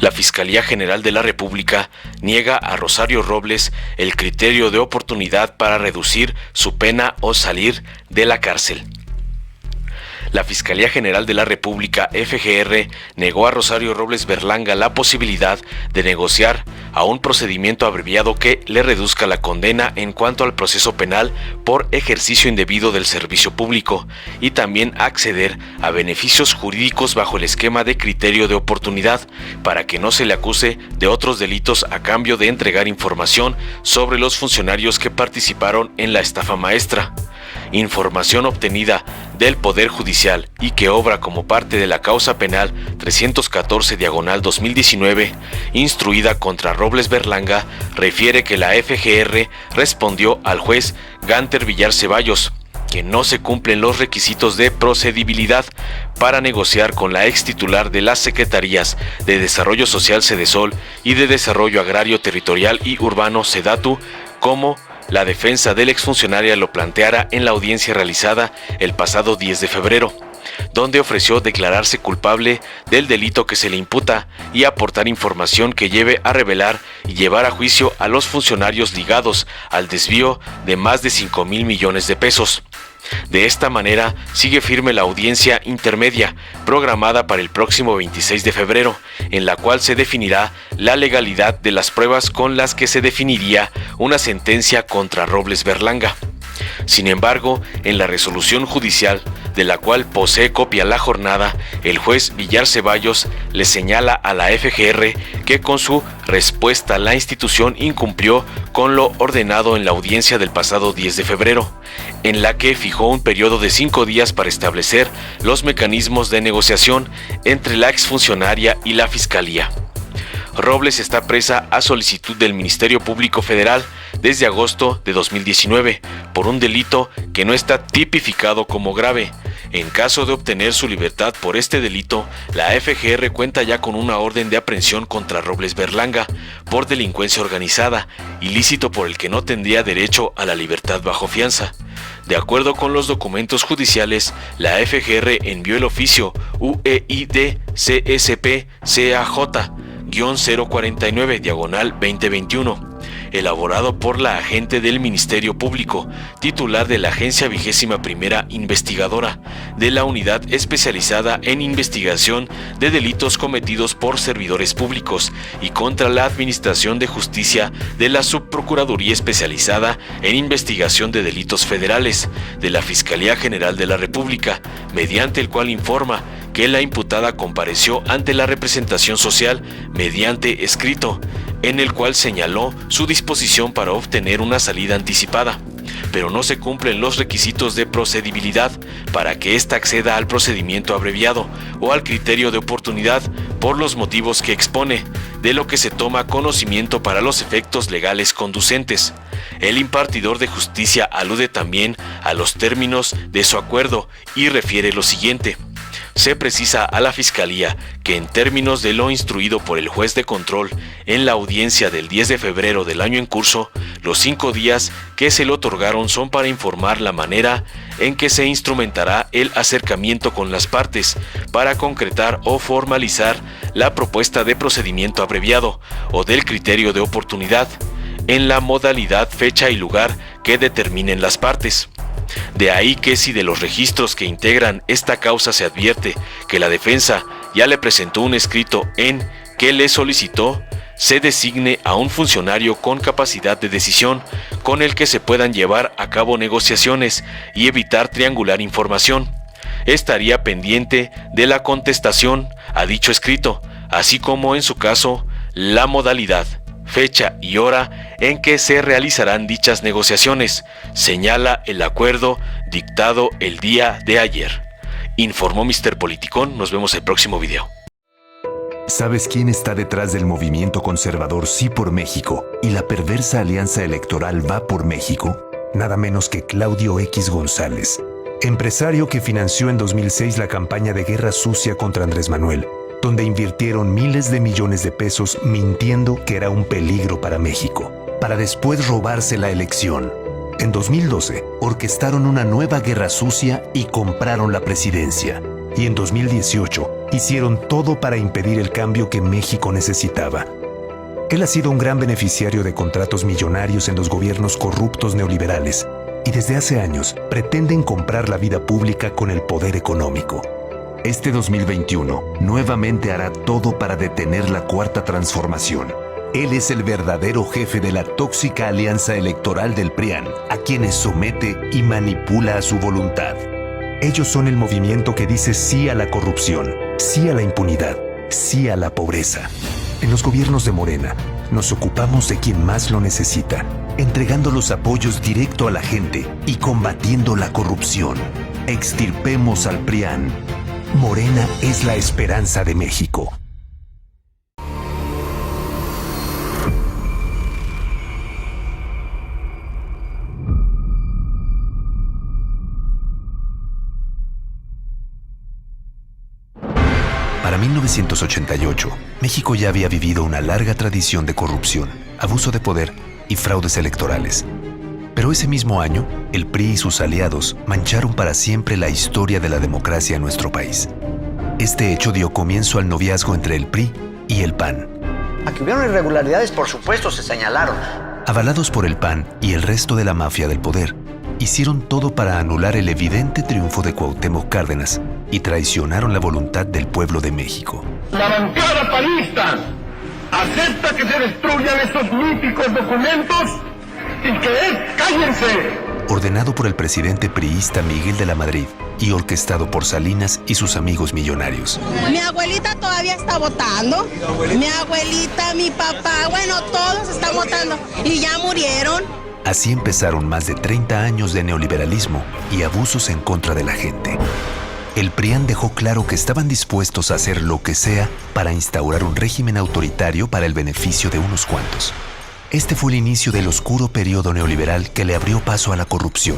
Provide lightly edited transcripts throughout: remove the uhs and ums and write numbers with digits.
La Fiscalía General de la República niega a Rosario Robles el criterio de oportunidad para reducir su pena o salir de la cárcel. La Fiscalía General de la República, FGR, negó a Rosario Robles Berlanga la posibilidad de negociar a un procedimiento abreviado que le reduzca la condena en cuanto al proceso penal por ejercicio indebido del servicio público y también acceder a beneficios jurídicos bajo el esquema de criterio de oportunidad para que no se le acuse de otros delitos a cambio de entregar información sobre los funcionarios que participaron en la estafa maestra. Información obtenida del Poder Judicial y que obra como parte de la causa penal 314/2019, instruida contra Robles Berlanga, refiere que la FGR respondió al juez Gánter Villar Ceballos que no se cumplen los requisitos de procedibilidad para negociar con la ex titular de las Secretarías de Desarrollo Social Sedesol y de Desarrollo Agrario Territorial y Urbano Sedatu, como la defensa del exfuncionaria lo planteara en la audiencia realizada el pasado 10 de febrero, donde ofreció declararse culpable del delito que se le imputa y aportar información que lleve a revelar y llevar a juicio a los funcionarios ligados al desvío de más de 5,000 millones de pesos. De esta manera, sigue firme la audiencia intermedia, programada para el próximo 26 de febrero, en la cual se definirá la legalidad de las pruebas con las que se definiría una sentencia contra Robles Berlanga. Sin embargo, en la resolución judicial, de la cual posee copia la jornada, el juez Villar Ceballos le señala a la FGR que con su respuesta la institución incumplió con lo ordenado en la audiencia del pasado 10 de febrero, en la que fijó un periodo de 5 días para establecer los mecanismos de negociación entre la exfuncionaria y la Fiscalía. Robles está presa a solicitud del Ministerio Público Federal desde agosto de 2019 por un delito que no está tipificado como grave. En caso de obtener su libertad por este delito, la FGR cuenta ya con una orden de aprehensión contra Robles Berlanga por delincuencia organizada, ilícito por el que no tendría derecho a la libertad bajo fianza. De acuerdo con los documentos judiciales, la FGR envió el oficio UEID CSP CAJ-049/2021, elaborado por la agente del Ministerio Público, titular de la Agencia 21ª Investigadora, de la Unidad Especializada en Investigación de Delitos Cometidos por Servidores Públicos y contra la Administración de Justicia de la Subprocuraduría Especializada en Investigación de Delitos Federales, de la Fiscalía General de la República, mediante el cual informa que la imputada compareció ante la representación social mediante escrito, en el cual señaló su disposición para obtener una salida anticipada, pero no se cumplen los requisitos de procedibilidad para que ésta acceda al procedimiento abreviado o al criterio de oportunidad por los motivos que expone, de lo que se toma conocimiento para los efectos legales conducentes. El impartidor de justicia alude también a los términos de su acuerdo y refiere lo siguiente. Se precisa a la Fiscalía que en términos de lo instruido por el juez de control en la audiencia del 10 de febrero del año en curso, los 5 días que se le otorgaron son para informar la manera en que se instrumentará el acercamiento con las partes para concretar o formalizar la propuesta de procedimiento abreviado o del criterio de oportunidad, en la modalidad, fecha y lugar que determinen las partes. De ahí que si de los registros que integran esta causa se advierte que la defensa ya le presentó un escrito en que le solicitó, se designe a un funcionario con capacidad de decisión con el que se puedan llevar a cabo negociaciones y evitar triangular información. Estaría pendiente de la contestación a dicho escrito, así como en su caso la modalidad, fecha y hora en que se realizarán dichas negociaciones, señala el acuerdo dictado el día de ayer. Informó Mr. Politicón. Nos vemos el próximo video. ¿Sabes quién está detrás del movimiento conservador Sí por México y la perversa alianza electoral Va por México? Nada menos que Claudio X González, empresario que financió en 2006 la campaña de guerra sucia contra Andrés Manuel, donde invirtieron miles de millones de pesos mintiendo que era un peligro para México, para después robarse la elección. En 2012, orquestaron una nueva guerra sucia y compraron la presidencia. Y en 2018, hicieron todo para impedir el cambio que México necesitaba. Él ha sido un gran beneficiario de contratos millonarios en los gobiernos corruptos neoliberales y desde hace años pretenden comprar la vida pública con el poder económico. Este 2021 nuevamente hará todo para detener la Cuarta Transformación. Él es el verdadero jefe de la tóxica alianza electoral del PRIAN, a quienes somete y manipula a su voluntad. Ellos son el movimiento que dice sí a la corrupción, sí a la impunidad, sí a la pobreza. En los gobiernos de Morena, nos ocupamos de quien más lo necesita, entregando los apoyos directo a la gente y combatiendo la corrupción. Extirpemos al PRIAN. Morena es la esperanza de México. Para 1988, México ya había vivido una larga tradición de corrupción, abuso de poder y fraudes electorales. Pero ese mismo año, el PRI y sus aliados mancharon para siempre la historia de la democracia en nuestro país. Este hecho dio comienzo al noviazgo entre el PRI y el PAN. A que hubieron irregularidades, por supuesto, se señalaron. Avalados por el PAN y el resto de la mafia del poder, hicieron todo para anular el evidente triunfo de Cuauhtémoc Cárdenas y traicionaron la voluntad del pueblo de México. La bancada panista acepta que se destruyan estos míticos documentos y que cállense. Ordenado por el presidente priista Miguel de la Madrid y orquestado por Salinas y sus amigos millonarios. Mi abuelita todavía está votando. Mi abuelita, mi papá, bueno, todos están votando y ya murieron. Así empezaron más de 30 años de neoliberalismo y abusos en contra de la gente. El PRIAN dejó claro que estaban dispuestos a hacer lo que sea para instaurar un régimen autoritario para el beneficio de unos cuantos. Este fue el inicio del oscuro periodo neoliberal que le abrió paso a la corrupción,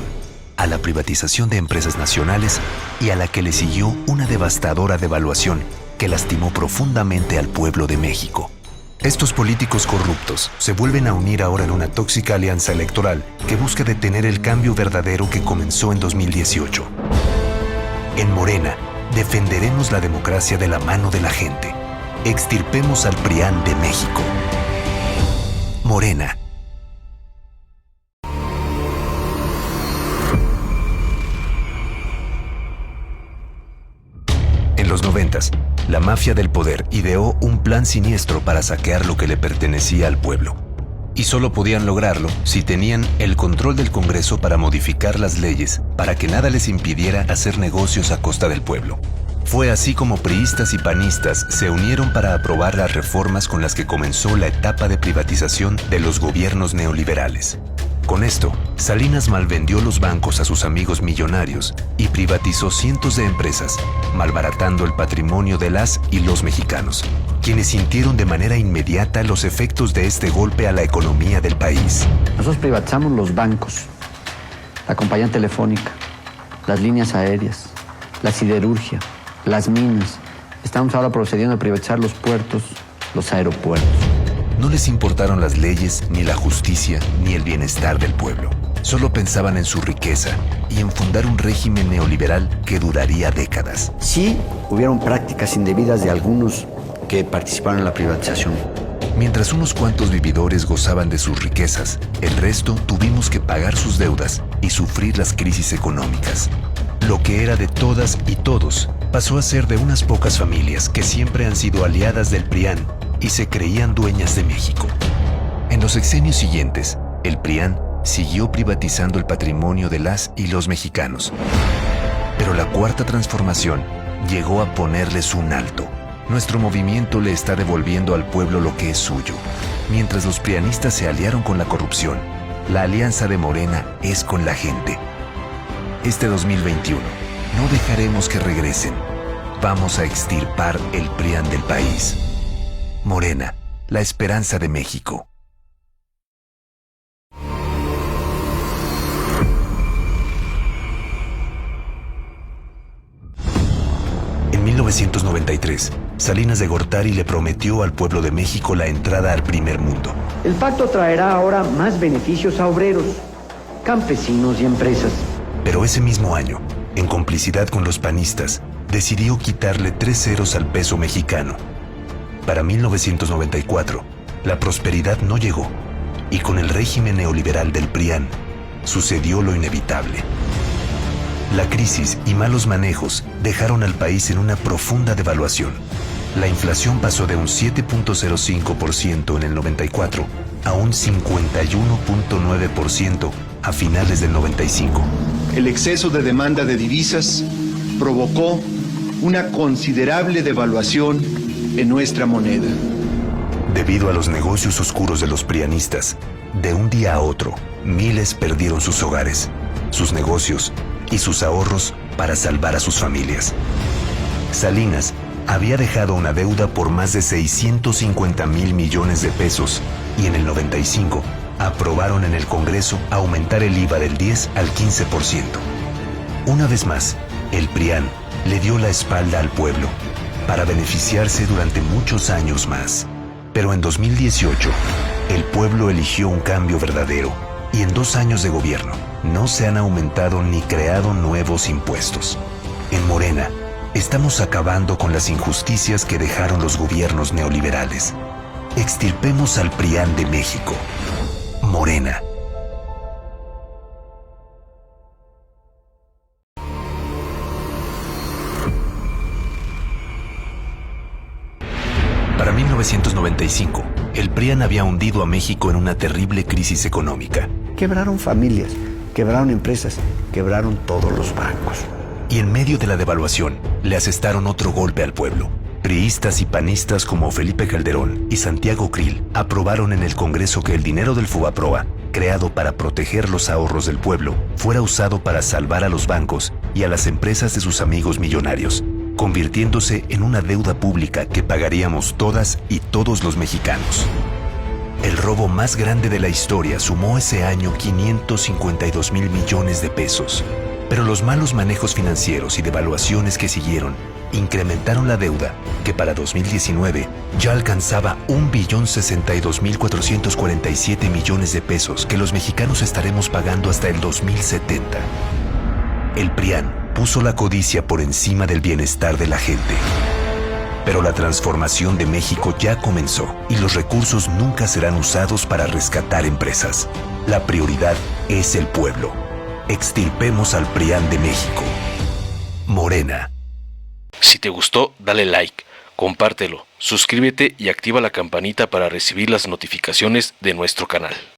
a la privatización de empresas nacionales y a la que le siguió una devastadora devaluación que lastimó profundamente al pueblo de México. Estos políticos corruptos se vuelven a unir ahora en una tóxica alianza electoral que busca detener el cambio verdadero que comenzó en 2018. En Morena, defenderemos la democracia de la mano de la gente. Extirpemos al PRIAN de México. Morena. En los 90s, la mafia del poder ideó un plan siniestro para saquear lo que le pertenecía al pueblo. Y solo podían lograrlo si tenían el control del Congreso para modificar las leyes para que nada les impidiera hacer negocios a costa del pueblo. Fue así como priistas y panistas se unieron para aprobar las reformas con las que comenzó la etapa de privatización de los gobiernos neoliberales. Con esto, Salinas malvendió los bancos a sus amigos millonarios y privatizó cientos de empresas, malbaratando el patrimonio de las y los mexicanos, quienes sintieron de manera inmediata los efectos de este golpe a la economía del país. Nosotros privatizamos los bancos, la compañía telefónica, las líneas aéreas, la siderurgia, las minas. Estamos ahora procediendo a privatizar los puertos, los aeropuertos. No les importaron las leyes, ni la justicia, ni el bienestar del pueblo. Solo pensaban en su riqueza y en fundar un régimen neoliberal que duraría décadas. Sí, hubieron prácticas indebidas de algunos que participaron en la privatización. Mientras unos cuantos vividores gozaban de sus riquezas, el resto tuvimos que pagar sus deudas y sufrir las crisis económicas. Lo que era de todas y todos pasó a ser de unas pocas familias que siempre han sido aliadas del PRIAN y se creían dueñas de México. En los sexenios siguientes, el PRIAN siguió privatizando el patrimonio de las y los mexicanos. Pero la Cuarta Transformación llegó a ponerles un alto. Nuestro movimiento le está devolviendo al pueblo lo que es suyo. Mientras los prianistas se aliaron con la corrupción, la alianza de Morena es con la gente. Este 2021, no dejaremos que regresen. Vamos a extirpar el PRIAN del país. Morena, la esperanza de México. En 1993, Salinas de Gortari le prometió al pueblo de México la entrada al primer mundo. El pacto traerá ahora más beneficios a obreros, campesinos y empresas. Pero ese mismo año, en complicidad con los panistas, decidió quitarle 3 ceros al peso mexicano. Para 1994, la prosperidad no llegó, y con el régimen neoliberal del PRIAN, sucedió lo inevitable. La crisis y malos manejos dejaron al país en una profunda devaluación. La inflación pasó de un 7.05% en el 94 a un 51.9% a finales del 95. El exceso de demanda de divisas provocó una considerable devaluación en nuestra moneda. Debido a los negocios oscuros de los prianistas, de un día a otro, miles perdieron sus hogares, sus negocios y sus ahorros para salvar a sus familias. Salinas había dejado una deuda por más de 650,000 millones de pesos y en el 95 aprobaron en el Congreso aumentar el IVA del 10 al 15%. Una vez más, el PRIAN le dio la espalda al pueblo para beneficiarse durante muchos años más. Pero en 2018, el pueblo eligió un cambio verdadero y en 2 años de gobierno no se han aumentado ni creado nuevos impuestos. En Morena, estamos acabando con las injusticias que dejaron los gobiernos neoliberales. Extirpemos al PRIAN de México. Morena. Para 1995, el PRIAN había hundido a México en una terrible crisis económica. Quebraron familias, quebraron empresas, quebraron todos los bancos. Y en medio de la devaluación, le asestaron otro golpe al pueblo. Priistas y panistas como Felipe Calderón y Santiago Krill aprobaron en el Congreso que el dinero del Fobaproa, creado para proteger los ahorros del pueblo, fuera usado para salvar a los bancos y a las empresas de sus amigos millonarios, convirtiéndose en una deuda pública que pagaríamos todas y todos los mexicanos. El robo más grande de la historia sumó ese año 552,000 millones de pesos. Pero los malos manejos financieros y devaluaciones que siguieron incrementaron la deuda, que para 2019 ya alcanzaba 1,062,447 millones de pesos que los mexicanos estaremos pagando hasta el 2070. El PRIAN puso la codicia por encima del bienestar de la gente. Pero la transformación de México ya comenzó y los recursos nunca serán usados para rescatar empresas. La prioridad es el pueblo. Extirpemos al PRIAN de México. Morena. Si te gustó, dale like, compártelo, suscríbete y activa la campanita para recibir las notificaciones de nuestro canal.